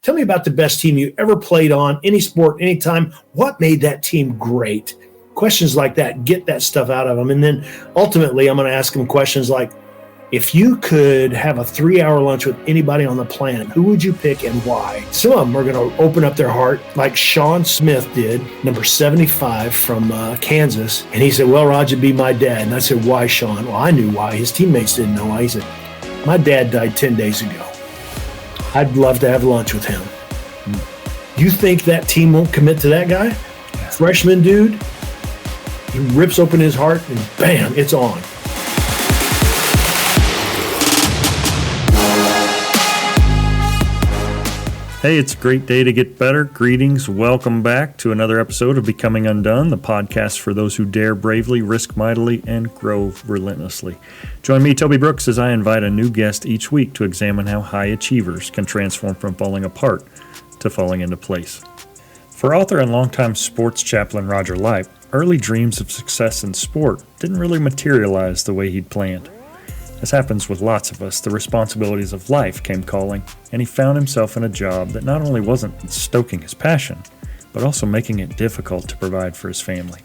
Tell me about the best team you ever played on, any sport, anytime. What made that team great? Questions like that, get that stuff out of them. And then ultimately, I'm going to ask them questions like, if you could have a 3-hour lunch with anybody on the planet, who would you pick and why? Some of them are going to open up their heart like Sean Smith did, number 75 from Kansas. And he said, well, Roger, be my dad. And I said, why, Sean? Well, I knew why. His teammates didn't know why. He said, my dad died 10 days ago. I'd love to have lunch with him. You think that team won't commit to that guy? Yeah. Freshman dude, he rips open his heart and bam, it's on. Hey, it's a great day to get better. Greetings. Welcome back to another episode of Becoming Undone, the podcast for those who dare bravely, risk mightily, and grow relentlessly. Join me, Toby Brooks, as I invite a new guest each week to examine how high achievers can transform from falling apart to falling into place. For author and longtime sports chaplain Roger Lipe, early dreams of success in sport didn't really materialize the way he'd planned. As happens with lots of us, the responsibilities of life came calling, and he found himself in a job that not only wasn't stoking his passion, but also making it difficult to provide for his family.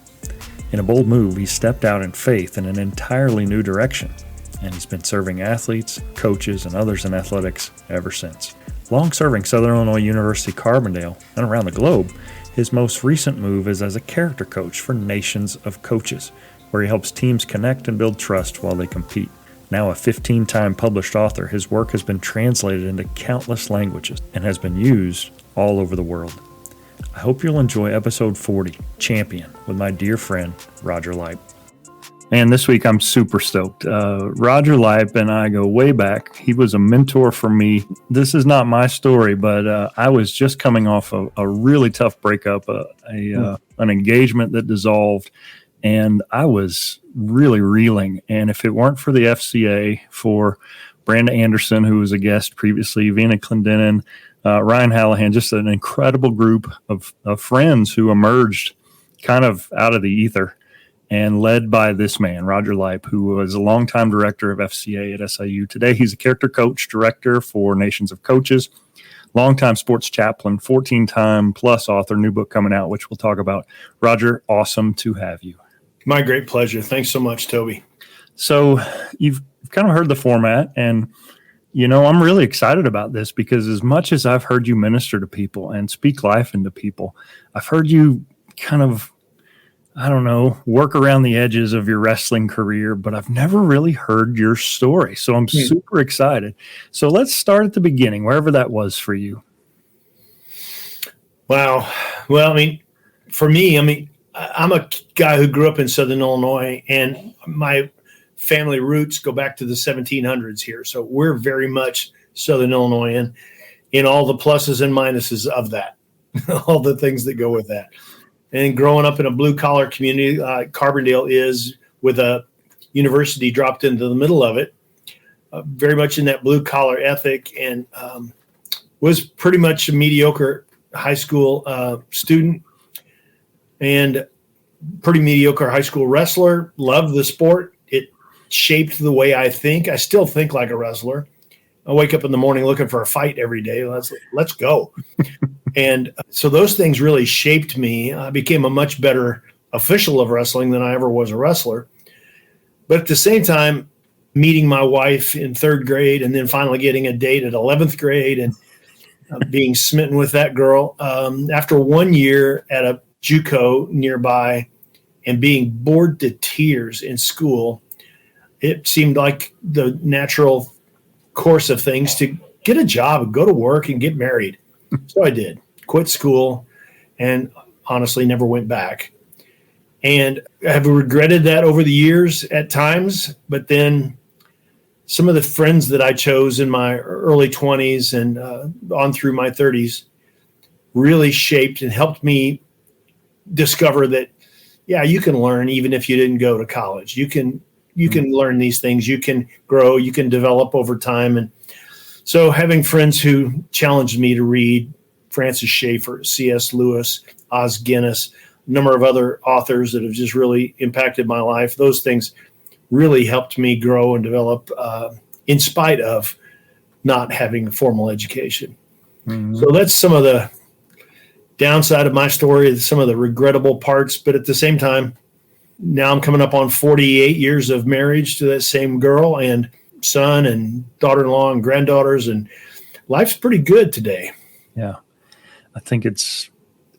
In a bold move, he stepped out in faith in an entirely new direction, and he's been serving athletes, coaches, and others in athletics ever since. Long-serving Southern Illinois University Carbondale and around the globe, his most recent move is as a character coach for nations of coaches, where he helps teams connect and build trust while they compete. Now a 15-time published author, his work has been translated into countless languages and has been used all over the world. I hope you'll enjoy episode 40, Champion, with my dear friend, Roger Lipe. And this week I'm super stoked. Roger Lipe and I go way back. He was a mentor for me. This is not my story, but I was just coming off a really tough breakup, an engagement that dissolved. And I was really reeling. And if it weren't for the FCA, for Branda Anderson, who was a guest previously, Vina Clendenin, Ryan Hallahan, just an incredible group of friends who emerged kind of out of the ether and led by this man, Roger Lipe, who was a longtime director of FCA at SIU. Today, he's a character coach director for Nations of Coaches, longtime sports chaplain, 14-time plus author, new book coming out, which we'll talk about. Roger, awesome to have you. My great pleasure. Thanks so much, Toby. So you've kind of heard the format, and, I'm really excited about this because as much as I've heard you minister to people and speak life into people, I've heard you kind of, work around the edges of your wrestling career, but I've never really heard your story. So I'm super excited. So let's start at the beginning, wherever that was for you. Wow. Well, for me, I'm a guy who grew up in Southern Illinois, and my family roots go back to the 1700s here. So we're very much Southern Illinoisan in all the pluses and minuses of that, all the things that go with that. And growing up in a blue-collar community, Carbondale is, with a university dropped into the middle of it, very much in that blue-collar ethic, and was pretty much a mediocre high school student. And pretty mediocre high school wrestler. Loved the sport. It shaped the way I think. I still think like a wrestler. I wake up in the morning looking for a fight every day. Let's go. And so those things really shaped me. I became a much better official of wrestling than I ever was a wrestler. But at the same time, meeting my wife in 3rd grade and then finally getting a date at 11th grade and being smitten with that girl. After 1 year at a JUCO nearby and being bored to tears in school, it seemed like the natural course of things to get a job, go to work, and get married. So I did. Quit school and honestly never went back. And I have regretted that over the years at times, but then some of the friends that I chose in my early 20s and on through my 30s really shaped and helped me discover that, you can learn even if you didn't go to college. You can learn these things. You can grow. You can develop over time. And so having friends who challenged me to read Francis Schaeffer, C.S. Lewis, Os Guinness, a number of other authors that have just really impacted my life, those things really helped me grow and develop in spite of not having a formal education. So that's some of the downside of my story, some of the regrettable parts. But at the same time, now I'm coming up on 48 years of marriage to that same girl, and son and daughter-in-law and granddaughters, and life's pretty good today. Yeah. I think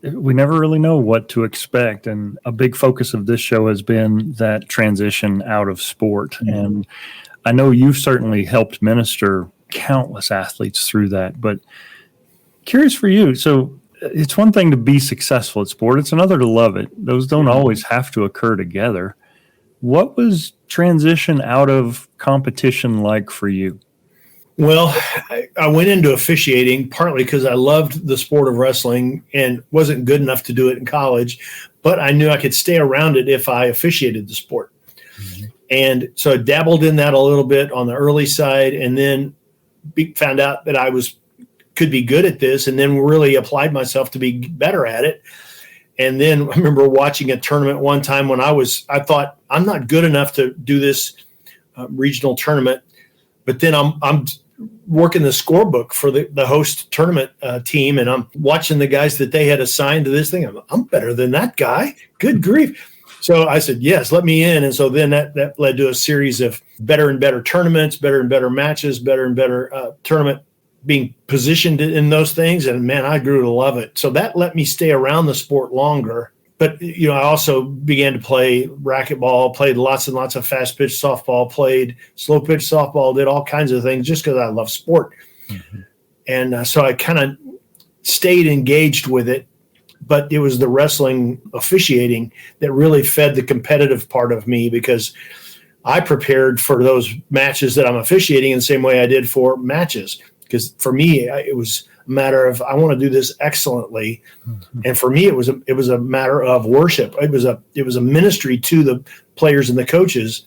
we never really know what to expect. And a big focus of this show has been that transition out of sport. Mm-hmm. And I know you've certainly helped minister countless athletes through that, but curious for you. So it's one thing to be successful at sport. It's another to love it. Those don't always have to occur together. What was transition out of competition like for you? Well, I went into officiating partly because I loved the sport of wrestling and wasn't good enough to do it in college, but I knew I could stay around it if I officiated the sport. Mm-hmm. And so I dabbled in that a little bit on the early side, and then found out that I could be good at this, and then really applied myself to be better at it. And then I remember watching a tournament one time when I thought I'm not good enough to do this regional tournament, but then I'm working the scorebook for the host tournament team, and I'm watching the guys that they had assigned to this thing. I'm better than that guy. Good grief. So I said, yes, let me in. And so then that led to a series of better and better tournaments, better and better matches, better and better tournament, being positioned in those things. And man, I grew to love it. So that let me stay around the sport longer. But, I also began to play racquetball, played lots and lots of fast pitch softball, played slow pitch softball, did all kinds of things just because I love sport. Mm-hmm. And so I kind of stayed engaged with it. But it was the wrestling officiating that really fed the competitive part of me, because I prepared for those matches that I'm officiating in the same way I did for matches. Because for me, it was a matter of, I want to do this excellently. Mm-hmm. And for me, it was a matter of worship. It was a ministry to the players and the coaches.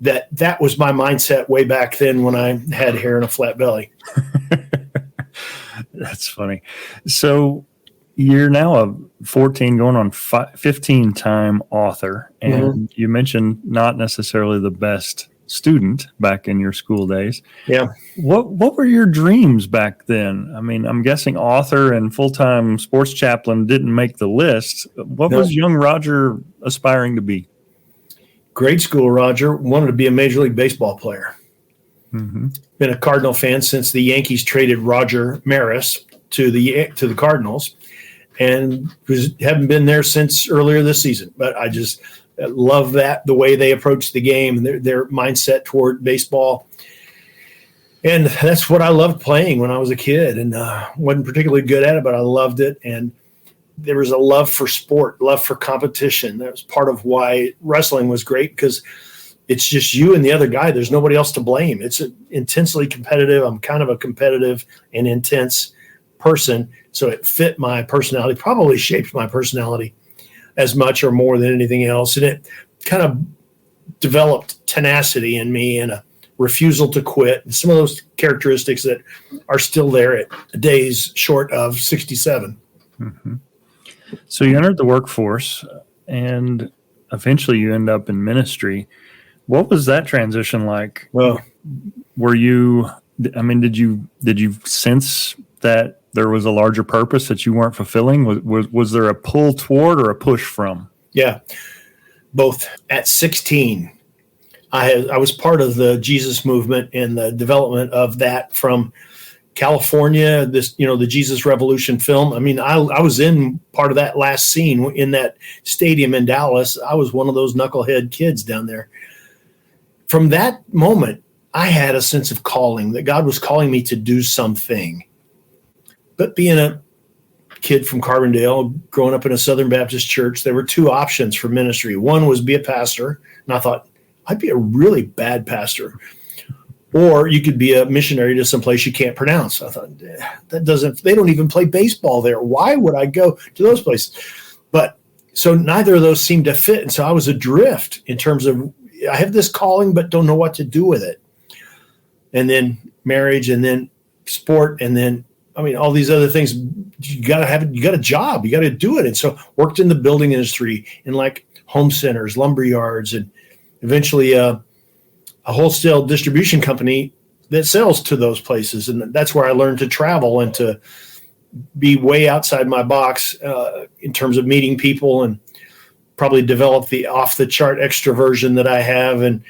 That was my mindset way back then when I had hair and a flat belly. That's funny. So you're now a 14 going on 15-time author, and mm-hmm. you mentioned not necessarily the best student back in your school days. Yeah. What were your dreams back then? I mean, I'm guessing author and full-time sports chaplain didn't make the list. What was young Roger aspiring to be? Grade school Roger wanted to be a Major League Baseball player. Mm-hmm. Been a Cardinal fan since the Yankees traded Roger Maris to the Cardinals, and haven't been there since earlier this season. But I just love the way they approach the game and their mindset toward baseball. And that's what I loved playing when I was a kid, and wasn't particularly good at it, but I loved it. And there was a love for sport, love for competition. That was part of why wrestling was great, because it's just you and the other guy. There's nobody else to blame. It's intensely competitive. I'm kind of a competitive and intense person, so it fit my personality, probably shaped my personality as much or more than anything else. And it kind of developed tenacity in me and a refusal to quit, and some of those characteristics that are still there at days short of 67. Mm-hmm. So you entered the workforce, and eventually you end up in ministry. What was that transition like? Well, did you sense that there was a larger purpose that you weren't fulfilling? Was there a pull toward or a push from? Yeah, both. At 16, I was part of the Jesus movement and the development of that from California, the Jesus Revolution film. I mean, I was in part of that last scene in that stadium in Dallas. I was one of those knucklehead kids down there. From that moment, I had a sense of calling, that God was calling me to do something. But being a kid from Carbondale, growing up in a Southern Baptist church, there were two options for ministry. One was be a pastor, and I thought, I'd be a really bad pastor. Or you could be a missionary to some place you can't pronounce. I thought, they don't even play baseball there. Why would I go to those places? But so neither of those seemed to fit. And so I was adrift in terms of, I have this calling, but don't know what to do with it. And then marriage, and then sport, and then, all these other things. You got a job, you got to do it. And so worked in the building industry, in like home centers, lumber yards, and eventually a wholesale distribution company that sells to those places. And that's where I learned to travel and to be way outside my box in terms of meeting people, and probably develop the off the chart extroversion that I have. And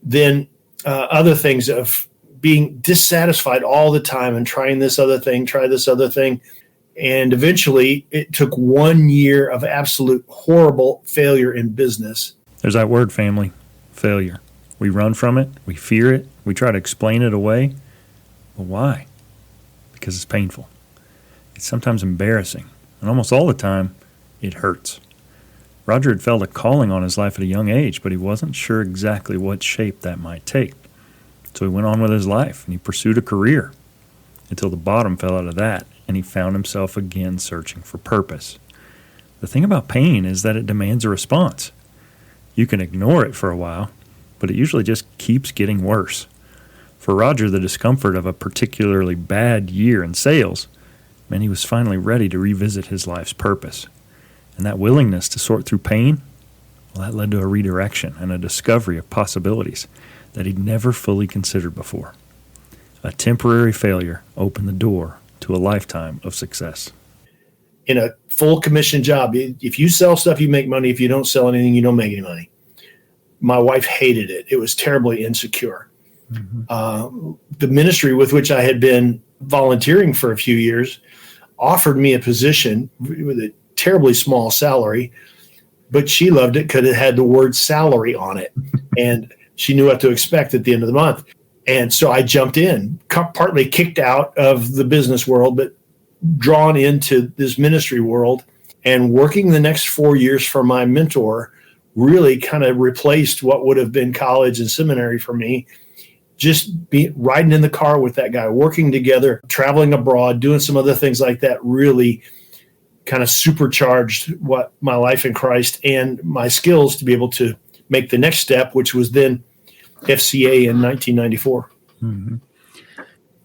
then other things of being dissatisfied all the time and trying this other thing, try this other thing. And eventually it took 1 year of absolute horrible failure in business. There's that word, family, failure. We run from it. We fear it. We try to explain it away. But why? Because it's painful. It's sometimes embarrassing. And almost all the time, it hurts. Roger had felt a calling on his life at a young age, but he wasn't sure exactly what shape that might take. So he went on with his life, and he pursued a career until the bottom fell out of that, and he found himself again searching for purpose. The thing about pain is that it demands a response. You can ignore it for a while, but it usually just keeps getting worse. For Roger, the discomfort of a particularly bad year in sales meant he was finally ready to revisit his life's purpose. And that willingness to sort through pain, well, that led to a redirection and a discovery of possibilities that he'd never fully considered before. A temporary failure opened the door to a lifetime of success. In a full commission job, if you sell stuff, you make money. If you don't sell anything, you don't make any money. My wife hated it. It was terribly insecure. Mm-hmm. The ministry with which I had been volunteering for a few years offered me a position with a terribly small salary, but she loved it because it had the word salary on it. And she knew what to expect at the end of the month. And so I jumped in, partly kicked out of the business world, but drawn into this ministry world. And working the next 4 years for my mentor really kind of replaced what would have been college and seminary for me. Just riding in the car with that guy, working together, traveling abroad, doing some other things like that really kind of supercharged what my life in Christ and my skills to be able to make the next step, which was then FCA in 1994. Mm-hmm.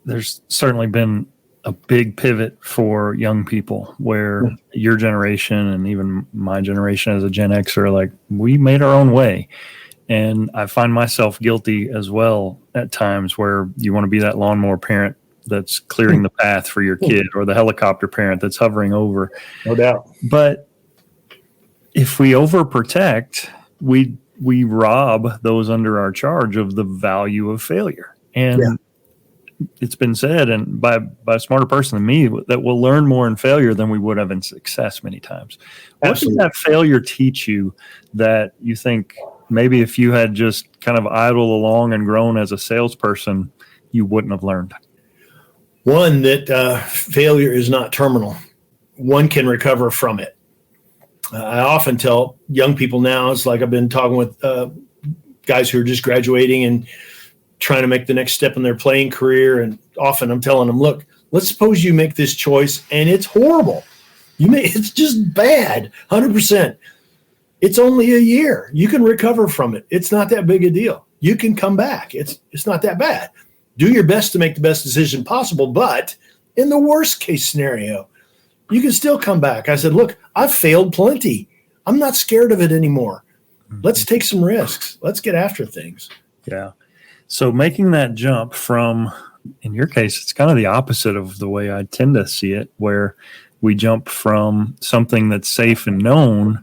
There's certainly been a big pivot for young people where your generation and even my generation as a Gen Xer, like, we made our own way. And I find myself guilty as well at times where you want to be that lawnmower parent that's clearing the path for your kid, or the helicopter parent that's hovering over. No doubt. But if we overprotect, we rob those under our charge of the value of failure. And it's been said, and by a smarter person than me, that we'll learn more in failure than we would have in success many times. What did that failure teach you that you think maybe if you had just kind of idled along and grown as a salesperson, you wouldn't have learned? One, that failure is not terminal. One can recover from it. I often tell young people now, it's like I've been talking with guys who are just graduating and trying to make the next step in their playing career. And often I'm telling them, look, let's suppose you make this choice and it's horrible. It's just bad, 100%. It's only a year. You can recover from it. It's not that big a deal. You can come back. It's not that bad. Do your best to make the best decision possible. But in the worst case scenario, you can still come back. I said, look, I've failed plenty. I'm not scared of it anymore. Let's take some risks. Let's get after things. Yeah. So making that jump from, in your case, it's kind of the opposite of the way I tend to see it, where we jump from something that's safe and known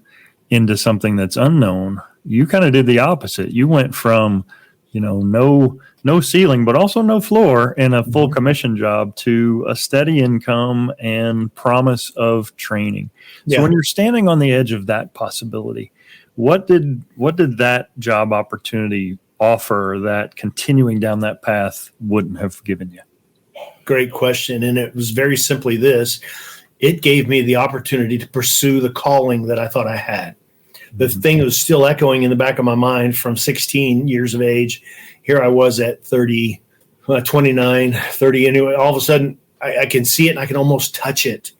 into something that's unknown. You kind of did the opposite. You went from, no ceiling, but also no floor in a full commission job to a steady income and promise of training. So when you're standing on the edge of that possibility, what did that job opportunity offer that continuing down that path wouldn't have given you? Great question. And it was very simply this. It gave me the opportunity to pursue the calling that I thought I had. The thing that was still echoing in the back of my mind from 16 years of age. Here I was at 30, 29, 30. Anyway, all of a sudden I can see it and I can almost touch it.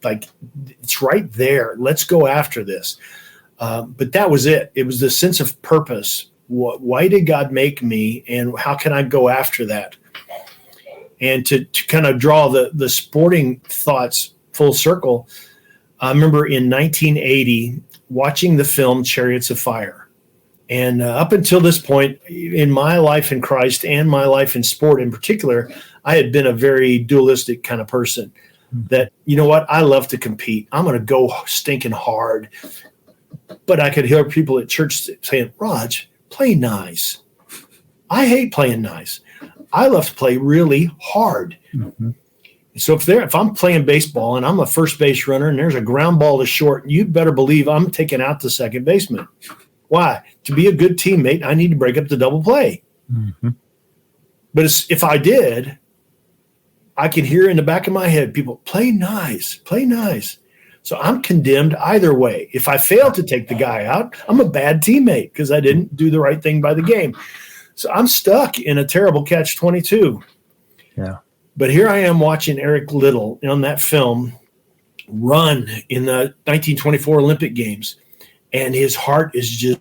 Like, it's right there. Let's go after this. But that was it. It was the sense of purpose. Why did God make me, and how can I go after that? And to kind of draw the sporting thoughts full circle, I remember in 1980 watching the film Chariots of Fire. And up until this point in my life in Christ and my life in sport in particular, I had been a very dualistic kind of person that, you know what, I love to compete. I'm going to go stinking hard. But I could hear people at church saying, Rog, play nice. I hate playing nice. I love to play really hard. Mm-hmm. So if I'm playing baseball and I'm a first base runner and there's a ground ball to short, you better believe I'm taking out the second baseman. Why? To be a good teammate, I need to break up the double play. Mm-hmm. But if I did, I could hear in the back of my head people, play nice, play nice. So I'm condemned either way. If I fail to take the guy out, I'm a bad teammate because I didn't do the right thing by the game. So I'm stuck in a terrible catch-22. Yeah. But here I am watching Eric Liddell on that film run in the 1924 Olympic Games, and his heart is just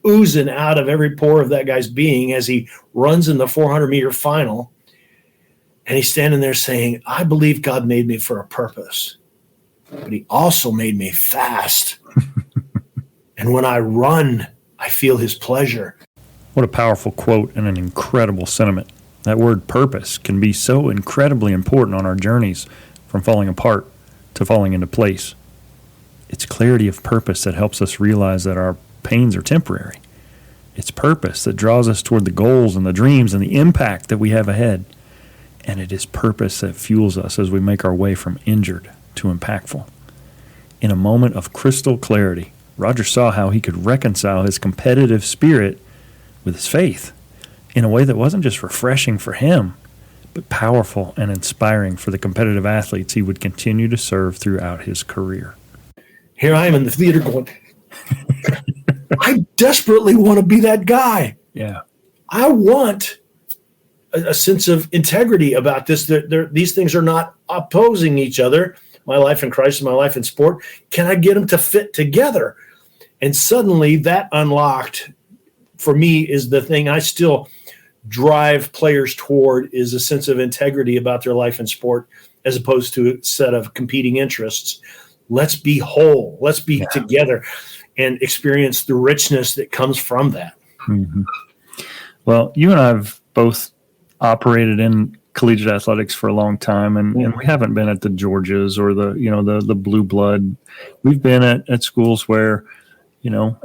oozing out of every pore of that guy's being as he runs in the 400-meter final. And he's standing there saying, I believe God made me for a purpose, but he also made me fast. And when I run, I feel his pleasure. What a powerful quote and an incredible sentiment. That word purpose can be so incredibly important on our journeys from falling apart to falling into place. It's clarity of purpose that helps us realize that our pains are temporary. It's purpose that draws us toward the goals and the dreams and the impact that we have ahead. And it is purpose that fuels us as we make our way from injured to impactful. In a moment of crystal clarity, Roger saw how he could reconcile his competitive spirit with his faith in a way that wasn't just refreshing for him, but powerful and inspiring for the competitive athletes he would continue to serve throughout his career. Here I am in the theater going, I desperately want to be that guy. Yeah. I want a sense of integrity about this. These things are not opposing each other. My life in Christ and my life in sport. Can I get them to fit together? And suddenly that unlocked for me is the thing I still drive players toward, is a sense of integrity about their life in sport as opposed to a set of competing interests. Let's be whole. Let's be together and experience the richness that comes from that. Mm-hmm. Well, you and I have both operated in collegiate athletics for a long time, and we haven't been at the Georgias or the blue blood. We've been at schools where,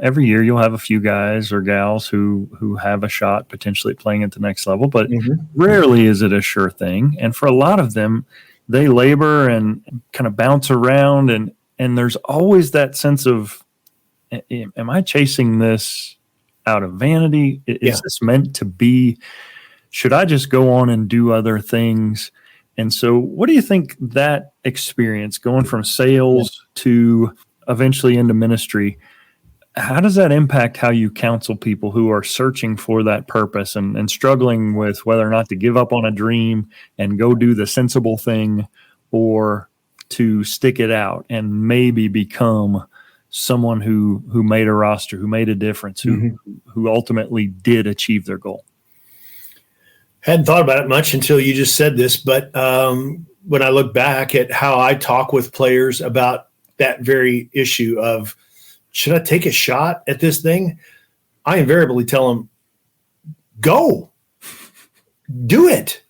every year you'll have a few guys or gals who have a shot potentially at playing at the next level, but rarely is it a sure thing. And for a lot of them, they labor and kind of bounce around, and there's always that sense of, am I chasing this out of vanity? Is this meant to be? Should I just go on and do other things? And so what do you think that experience, going from sales to eventually into ministry, how does that impact how you counsel people who are searching for that purpose and struggling with whether or not to give up on a dream and go do the sensible thing, or to stick it out and maybe become someone who made a roster, who made a difference, who ultimately did achieve their goal? Hadn't thought about it much until you just said this, but when I look back at how I talk with players about that very issue of, should I take a shot at this thing? I invariably tell them, go, do it,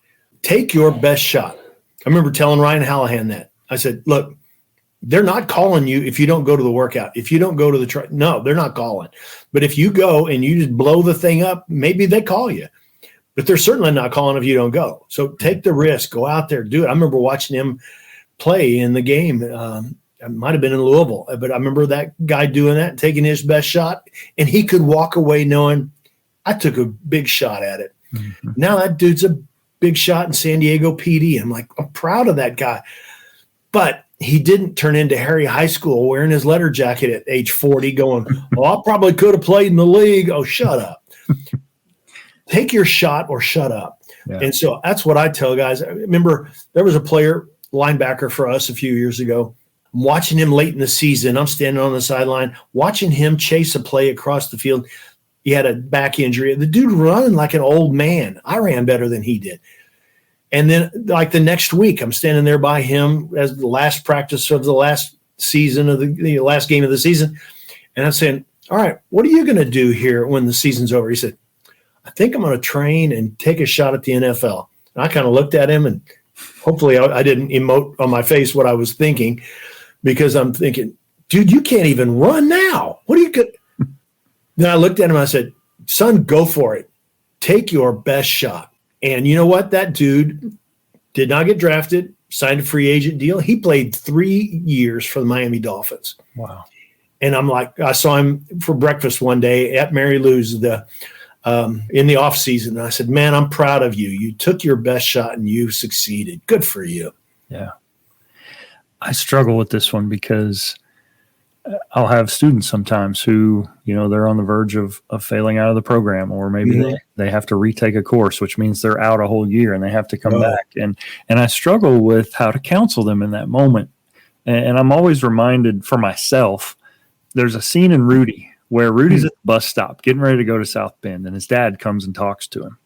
take your best shot. I remember telling Ryan Hallahan that. I said, look, they're not calling you if you don't go to the workout. If you don't go to the no, they're not calling. But if you go and you just blow the thing up, maybe they call you. But they're certainly not calling if you don't go. So take the risk, go out there, do it. I remember watching him play in the game. It might have been in Louisville, but I remember that guy doing that, taking his best shot, and he could walk away knowing, I took a big shot at it. Mm-hmm. Now that dude's a big shot in San Diego PD. I'm like, I'm proud of that guy. But he didn't turn into Harry High School wearing his letter jacket at age 40 going, I probably could have played in the league. Oh, shut up. Take your shot or shut up. Yeah. And so that's what I tell guys. I remember there was a player, linebacker for us a few years ago. I'm watching him late in the season. I'm standing on the sideline, watching him chase a play across the field. He had a back injury. The dude running like an old man. I ran better than he did. And then like the next week, I'm standing there by him as the last practice of the last season of the last game of the season. And I'm saying, all right, what are you going to do here when the season's over? He said, I think I'm going to train and take a shot at the NFL. And I kind of looked at him, and hopefully I didn't emote on my face what I was thinking, because I'm thinking, dude, you can't even run now. What are you going to? Then I looked at him and I said, son, go for it. Take your best shot. And you know what? That dude did not get drafted, signed a free agent deal. He played 3 years for the Miami Dolphins. Wow. And I'm like, I saw him for breakfast one day at Mary Lou's in the off season. And I said, man, I'm proud of you. You took your best shot and you succeeded. Good for you. Yeah. I struggle with this one because I'll have students sometimes who, they're on the verge of failing out of the program, or maybe they have to retake a course, which means they're out a whole year and they have to come back. And I struggle with how to counsel them in that moment. And I'm always reminded for myself, there's a scene in Rudy where Rudy's at the bus stop getting ready to go to South Bend, and his dad comes and talks to him.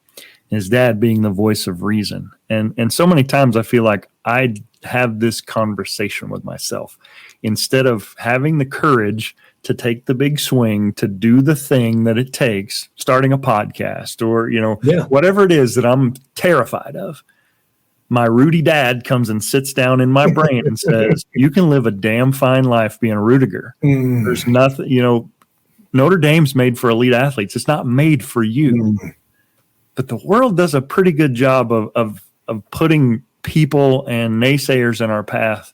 His dad being the voice of reason. And so many times I feel like I have this conversation with myself instead of having the courage to take the big swing, to do the thing that it takes, starting a podcast or, whatever it is that I'm terrified of. My Rudy dad comes and sits down in my brain and says, you can live a damn fine life being a Rudiger. There's nothing, Notre Dame's made for elite athletes. It's not made for you. But the world does a pretty good job of putting people and naysayers in our path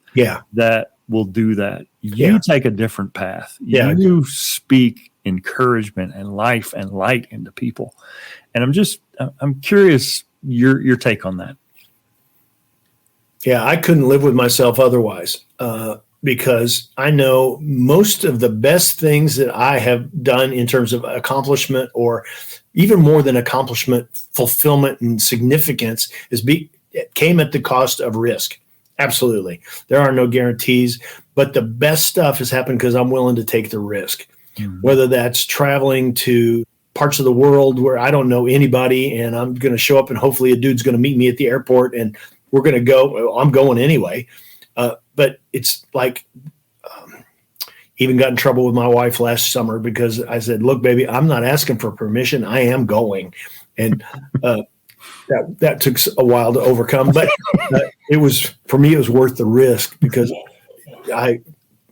that will do that. You take a different path. You speak encouragement and life and light into people. And I'm curious your take on that. Yeah, I couldn't live with myself otherwise, because I know most of the best things that I have done in terms of accomplishment, or even more than accomplishment, fulfillment and significance, it came at the cost of risk. Absolutely. There are no guarantees, but the best stuff has happened because I'm willing to take the risk, whether that's traveling to parts of the world where I don't know anybody, and I'm going to show up and hopefully a dude's going to meet me at the airport and we're going to go. I'm going anyway. But it's like, even got in trouble with my wife last summer because I said, look, baby, I'm not asking for permission. I am going. And that took a while to overcome, but for me, it was worth the risk because I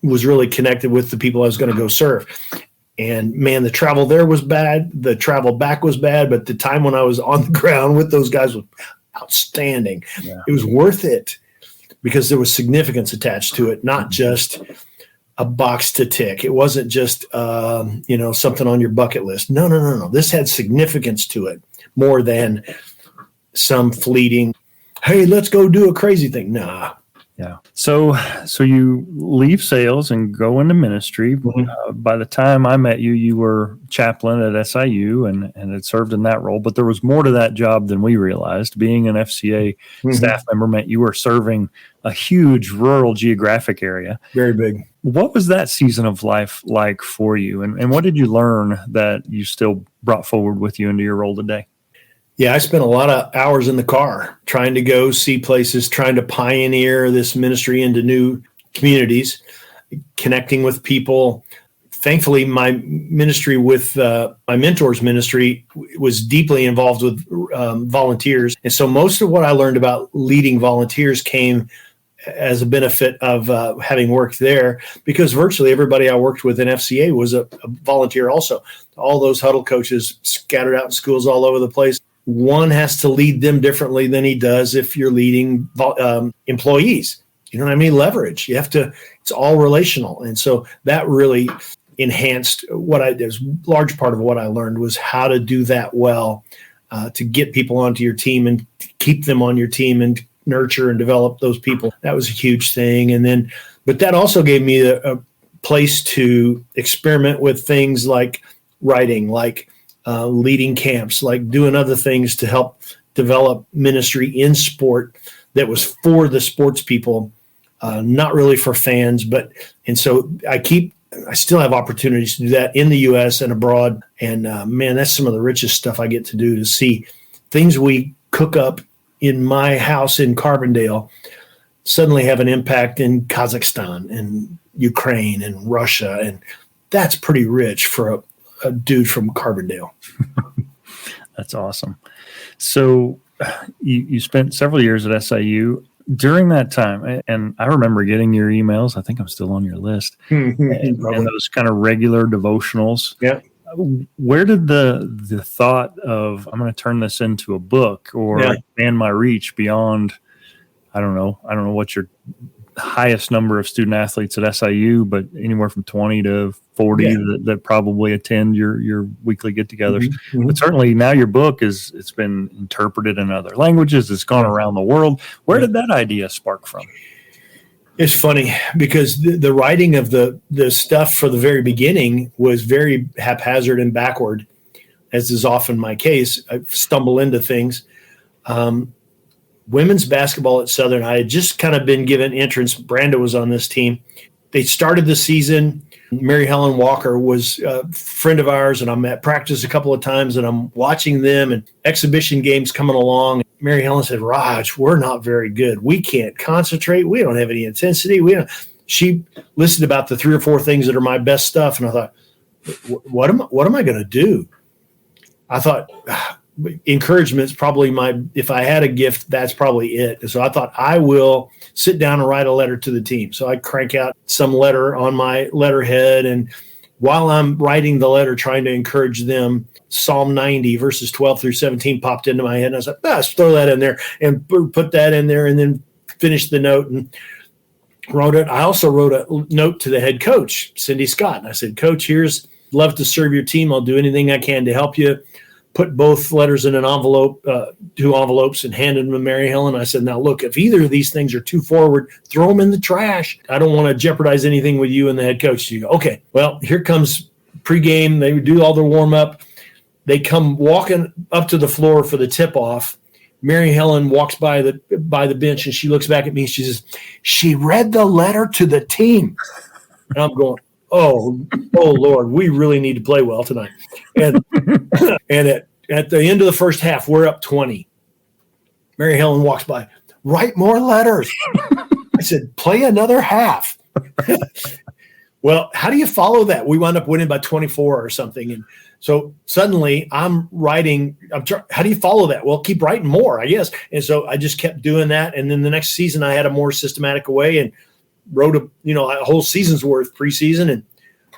was really connected with the people I was going to go serve. And man, the travel there was bad. The travel back was bad, but the time when I was on the ground with those guys was outstanding. Yeah. It was worth it because there was significance attached to it, not just a box to tick. It wasn't just, something on your bucket list. No. This had significance to it more than some fleeting, hey, let's go do a crazy thing. Nah. Yeah. So you leave sales and go into ministry. By the time I met you, you were chaplain at SIU and had served in that role. But there was more to that job than we realized. Being an FCA staff member meant you were serving a huge rural geographic area. Very big. What was that season of life like for you? And what did you learn that you still brought forward with you into your role today? Yeah, I spent a lot of hours in the car trying to go see places, trying to pioneer this ministry into new communities, connecting with people. Thankfully, my ministry with my mentor's ministry was deeply involved with volunteers. And so most of what I learned about leading volunteers came as a benefit of having worked there, because virtually everybody I worked with in FCA was a volunteer also. All those huddle coaches scattered out in schools all over the place. One has to lead them differently than he does if you're leading employees. You know what I mean? Leverage. You have to, it's all relational. And so that really enhanced what I did. A large part of what I learned was how to do that well, to get people onto your team and keep them on your team and nurture and develop those people. That was a huge thing. And then, but that also gave me a place to experiment with things like writing, like leading camps, like doing other things to help develop ministry in sport that was for the sports people, not really for fans. And so I still have opportunities to do that in the U.S. and abroad. And man, that's some of the richest stuff I get to do, to see things we cook up in my house in Carbondale suddenly have an impact in Kazakhstan and Ukraine and Russia and that's pretty rich for a dude from Carbondale. That's awesome. So you spent several years at SIU. During that time, and I remember getting your emails. I think I'm still on your list. and those kind of regular devotionals. Yeah. Where did the thought of I'm going to turn this into a book or expand my reach beyond? I don't know what your highest number of student athletes at SIU, but anywhere from 20 to 40 that probably attend your weekly get-togethers. Mm-hmm. But certainly now your book it's been interpreted in other languages. It's gone around the world. Where did that idea spark from? It's funny because the writing of the stuff for the very beginning was very haphazard and backward, as is often my case. I stumble into things. Women's basketball at Southern, I had just kind of been given entrance. Brando was on this team. They started the season. Mary Helen Walker was a friend of ours, and I'm at practice a couple of times, and I'm watching them and exhibition games coming along. Mary Helen said, Raj, we're not very good. We can't concentrate. We don't have any intensity. She listed about the 3 or 4 things that are my best stuff, and I thought, what am I going to do? I thought, encouragement's probably if I had a gift, that's probably it. And so I thought I will sit down and write a letter to the team. So I crank out some letter on my letterhead. And while I'm writing the letter, trying to encourage them, Psalm 90 verses 12 through 17 popped into my head. And I was like, let's throw that in there and put that in there and then finish the note and wrote it. I also wrote a note to the head coach, Cindy Scott. And I said, Coach, love to serve your team. I'll do anything I can to help you. Put both letters in an envelope, 2 envelopes, and handed them to Mary Helen. I said, now, look, if either of these things are too forward, throw them in the trash. I don't want to jeopardize anything with you and the head coach. So you go, okay, well, here comes pregame. They do all their warm-up. They come walking up to the floor for the tip-off. Mary Helen walks by the bench, and she looks back at me. And she says, she read the letter to the team. And I'm going, oh Lord, we really need to play well tonight. And at the end of the first half, we're up 20. Mary Helen walks by, write more letters. I said, play another half. Well, how do you follow that? We wound up winning by 24 or something. And so suddenly I'm writing, how do you follow that? Well, keep writing more, I guess. And so I just kept doing that. And then the next season I had a more systematic way and wrote a whole season's worth preseason and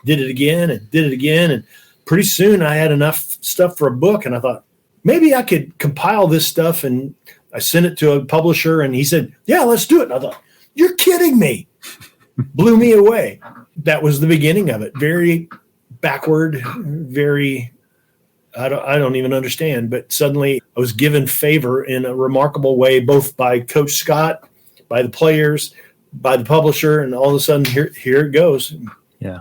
did it again. And pretty soon I had enough stuff for a book. And I thought, maybe I could compile this stuff. And I sent it to a publisher and he said, yeah, let's do it. And I thought, you're kidding me. Blew me away. That was the beginning of it. Very backward, very, I don't even understand. But suddenly I was given favor in a remarkable way, both by Coach Scott, by the players, by the publisher, and all of a sudden here it goes. Yeah.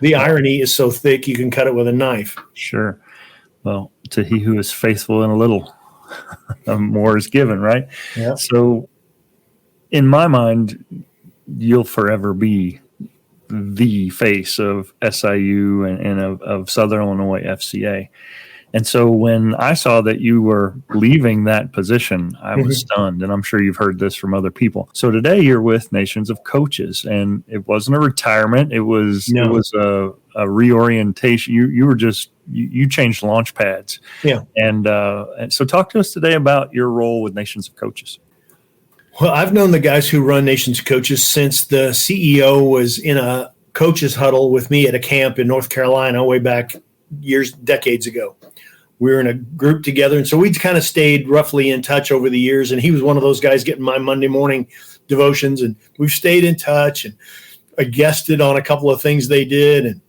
The irony is so thick you can cut it with a knife. Sure. Well, to he who is faithful in a little, more is given, right? Yeah. So in my mind, you'll forever be the face of SIU and of Southern Illinois FCA. And so when I saw that you were leaving that position, I was stunned. And I'm sure you've heard this from other people. So today you're with Nations of Coaches, and it wasn't a retirement. It was a reorientation. You changed launch pads. Yeah. And so talk to us today about your role with Nations of Coaches. Well, I've known the guys who run Nations of Coaches since the CEO was in a coaches huddle with me at a camp in North Carolina way back decades ago. We were in a group together, and so we kind of stayed roughly in touch over the years, and he was one of those guys getting my Monday morning devotions, and we've stayed in touch, and I guested on a couple of things they did, and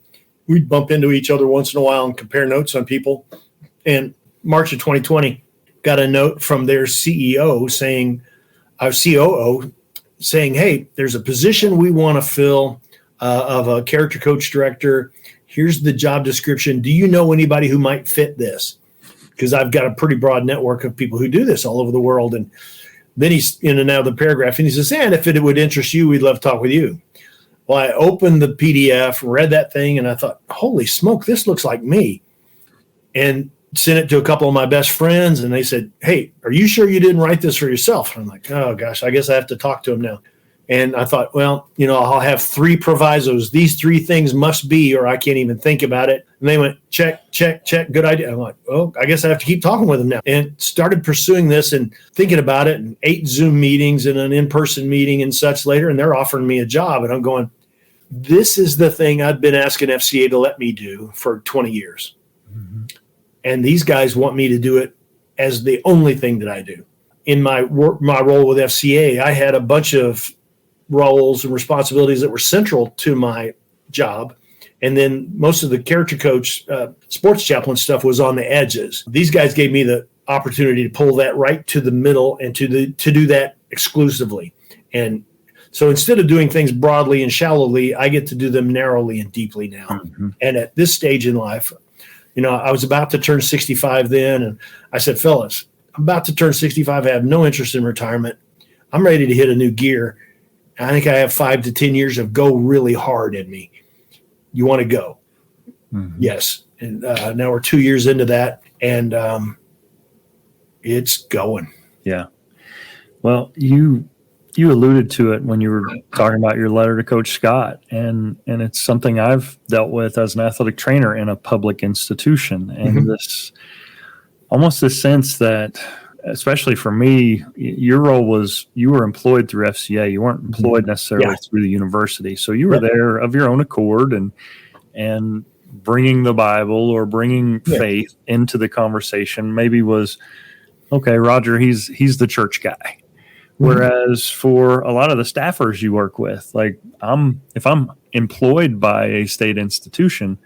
we'd bump into each other once in a while and compare notes on people. And March of 2020, got a note from their CEO saying, our COO saying, hey, there's a position we want to fill of a character coach director. Here's the job description. Do you know anybody who might fit this? Because I've got a pretty broad network of people who do this all over the world. And then he's in another paragraph, and he says, and if it would interest you, we'd love to talk with you. Well, I opened the PDF, read that thing, and I thought, holy smoke, this looks like me. And sent it to a couple of my best friends, and they said, hey, are you sure you didn't write this for yourself? And I'm like, oh, gosh, I guess I have to talk to him now. And I thought, well, I'll have 3 provisos. These 3 things must be, or I can't even think about it. And they went, check, check, check. Good idea. I'm like, oh, I guess I have to keep talking with them now. And started pursuing this and thinking about it, and 8 Zoom meetings and an in-person meeting and such later. And they're offering me a job. And I'm going, this is the thing I've been asking FCA to let me do for 20 years. Mm-hmm. And these guys want me to do it as the only thing that I do. In my role with FCA, I had a bunch of roles and responsibilities that were central to my job. And then most of the character coach, sports chaplain stuff was on the edges. These guys gave me the opportunity to pull that right to the middle and to do that exclusively. And so instead of doing things broadly and shallowly, I get to do them narrowly and deeply now. Mm-hmm. And at this stage in life, I was about to turn 65 then. And I said, fellas, I'm about to turn 65. I have no interest in retirement. I'm ready to hit a new gear. I think I have 5 to 10 years of go really hard in me. You want to go? Mm-hmm. Yes. And now we're 2 years into that, and it's going. Yeah. Well, you alluded to it when you were talking about your letter to Coach Scott, and it's something I've dealt with as an athletic trainer in a public institution, and mm-hmm. this sense that, especially for me, your role was you were employed through FCA. You weren't employed necessarily through the university. So you were there of your own accord and bringing the Bible or bringing faith into the conversation maybe was, okay, Roger, he's the church guy. Mm-hmm. Whereas for a lot of the staffers you work with, like if I'm employed by a state institution,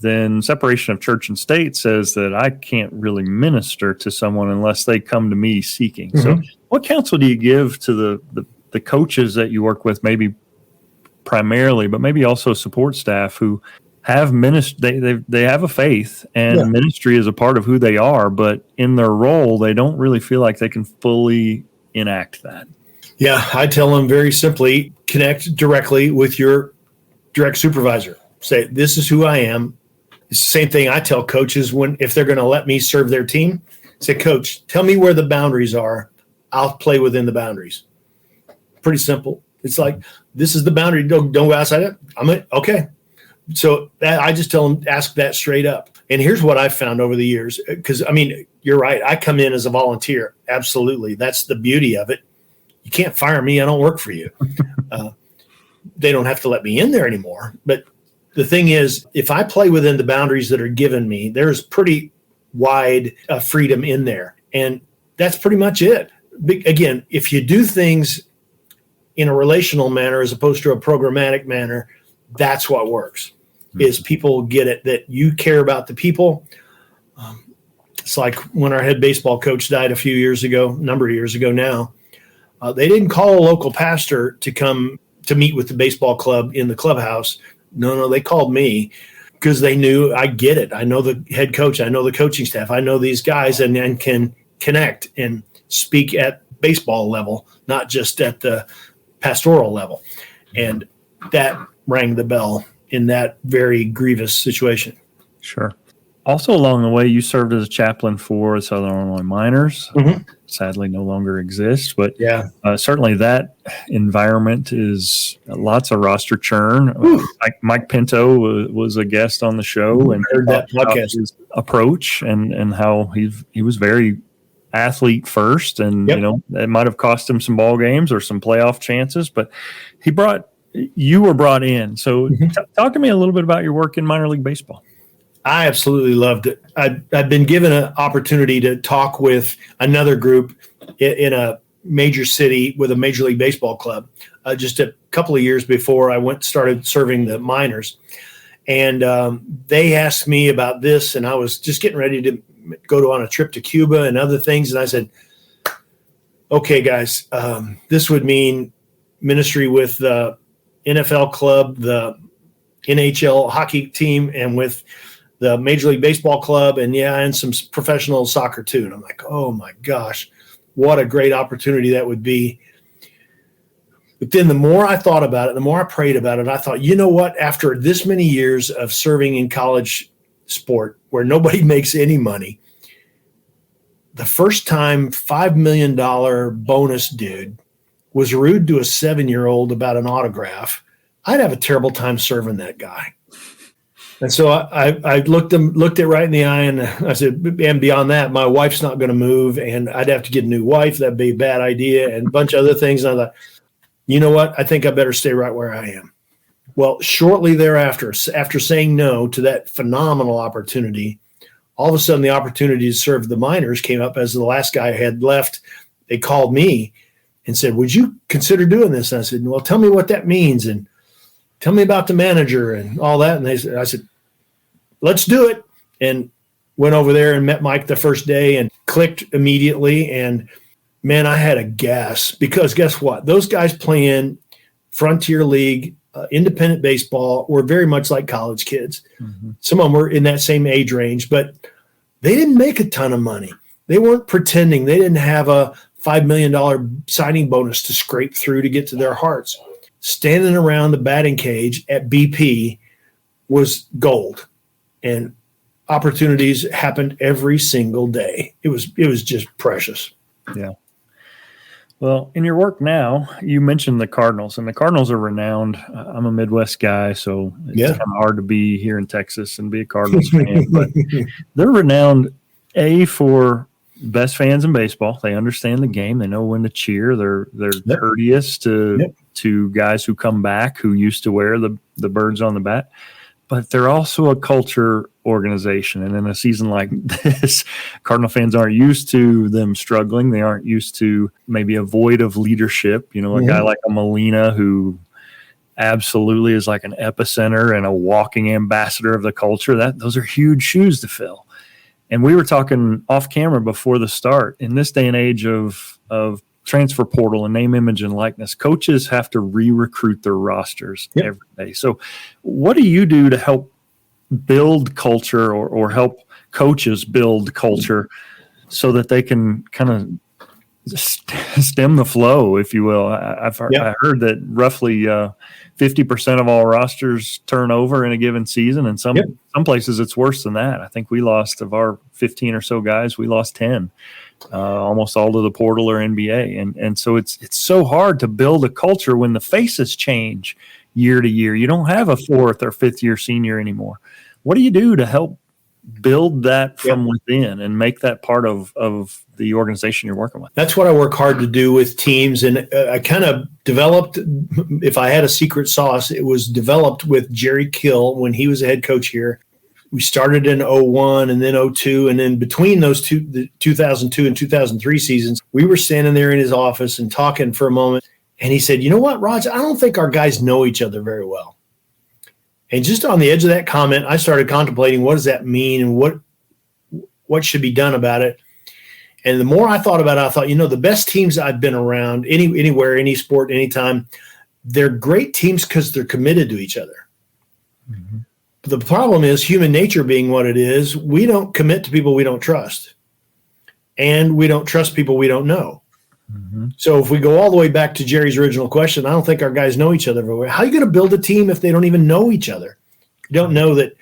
then separation of church and state says that I can't really minister to someone unless they come to me seeking. Mm-hmm. So what counsel do you give to the coaches that you work with, maybe primarily, but maybe also support staff who have they have a faith and ministry is a part of who they are, but in their role, they don't really feel like they can fully enact that? Yeah, I tell them very simply, connect directly with your direct supervisor. Say, this is who I am. It's the same thing I tell coaches if they're going to let me serve their team. Say, Coach, tell me where the boundaries are. I'll play within the boundaries. Pretty simple. It's like, this is the boundary. Don't go outside it. Okay. So I just tell them, ask that straight up. And here's what I've found over the years, because, you're right. I come in as a volunteer. Absolutely. That's the beauty of it. You can't fire me. I don't work for you. They don't have to let me in there anymore. But the thing is, if I play within the boundaries that are given me, there's pretty wide freedom in there. And that's pretty much it. Again, if you do things in a relational manner as opposed to a programmatic manner, that's what works. Mm-hmm. Is people get it, that you care about the people. It's like when our head baseball coach died a number of years ago now. They didn't call a local pastor to come to meet with the baseball club in the clubhouse. No, they called me because they knew I get it. I know the head coach. I know the coaching staff. I know these guys and can connect and speak at baseball level, not just at the pastoral level. And that rang the bell in that very grievous situation. Sure. Also along the way, you served as a chaplain for the Southern Illinois Miners. Mm-hmm. Sadly, no longer exists, but certainly that environment is lots of roster churn. Mike Pinto was a guest on the show and heard that podcast. His approach and how he was very athlete first, and it might have cost him some ball games or some playoff chances, but you were brought in. So talk to me a little bit about your work in minor league baseball. I absolutely loved it. I've been given an opportunity to talk with another group in a major city with a Major League Baseball club just a couple of years before I started serving the minors. And they asked me about this, and I was just getting ready to go on a trip to Cuba and other things. And I said, okay, guys, this would mean ministry with the NFL club, the NHL hockey team, and with the Major League Baseball club, and some professional soccer too. And I'm like, oh my gosh, what a great opportunity that would be. But then the more I thought about it, the more I prayed about it, I thought, you know what? After this many years of serving in college sport where nobody makes any money, the first time $5 million bonus dude was rude to a 7-year-old about an autograph, I'd have a terrible time serving that guy. And so I looked it right in the eye, and I said, and beyond that, my wife's not going to move, and I'd have to get a new wife. That'd be a bad idea, and a bunch of other things. And I thought, you know what? I think I better stay right where I am. Well, shortly thereafter, after saying no to that phenomenal opportunity, all of a sudden the opportunity to serve the minors came up as the last guy had left. They called me and said, would you consider doing this? And I said, well, tell me what that means, and tell me about the manager and all that. And I said, let's do it. And went over there and met Mike the first day and clicked immediately. And man, I had a gas, because guess what? Those guys playing Frontier League, independent baseball, were very much like college kids. Mm-hmm. Some of them were in that same age range, but they didn't make a ton of money. They weren't pretending. They didn't have a $5 million signing bonus to scrape through to get to their hearts. Standing around the batting cage at BP was gold, and opportunities happened every single day. It was just precious. Yeah. Well, in your work now, you mentioned the Cardinals, and the Cardinals are renowned. I'm a Midwest guy, so it's kind of hard to be here in Texas and be a Cardinals fan, but they're renowned, for best fans in baseball. They understand the game. They know when to cheer. They're courteous to guys who come back, who used to wear the birds on the bat. But they're also a culture organization. And in a season like this, Cardinal fans aren't used to them struggling. They aren't used to maybe a void of leadership. You know, a guy like a Molina, who absolutely is like an epicenter and a walking ambassador of the culture. Those are huge shoes to fill. And we were talking off camera before the start. In this day and age of transfer portal and name, image, and likeness, coaches have to re-recruit their rosters every day. So what do you do to help build culture or help coaches build culture so that they can kind of stem the flow, if you will? I heard that roughly 50% of all rosters turn over in a given season, and some places it's worse than that. I think we lost, of our 15 or so guys, we lost 10. Almost all to the portal or NBA. And so it's so hard to build a culture when the faces change year to year. You don't have a 4th or 5th year senior anymore. What do you do to help build that from within and make that part of the organization you're working with? That's what I work hard to do with teams. And I kind of developed, if I had a secret sauce, it was developed with Jerry Kill when he was a head coach here. We started in 01 and then 02. And then between those the 2002 and 2003 seasons, we were standing there in his office and talking for a moment. And he said, you know what, Roger, I don't think our guys know each other very well. And just on the edge of that comment, I started contemplating, what does that mean and what should be done about it? And the more I thought about it, I thought, the best teams I've been around, anywhere, any sport, anytime, they're great teams because they're committed to each other. Mm-hmm. The problem is, human nature being what it is, we don't commit to people we don't trust. And we don't trust people we don't know. Mm-hmm. So if we go all the way back to Jerry's original question, I don't think our guys know each other very well. How are you going to build a team if they don't even know each other? You don't know that,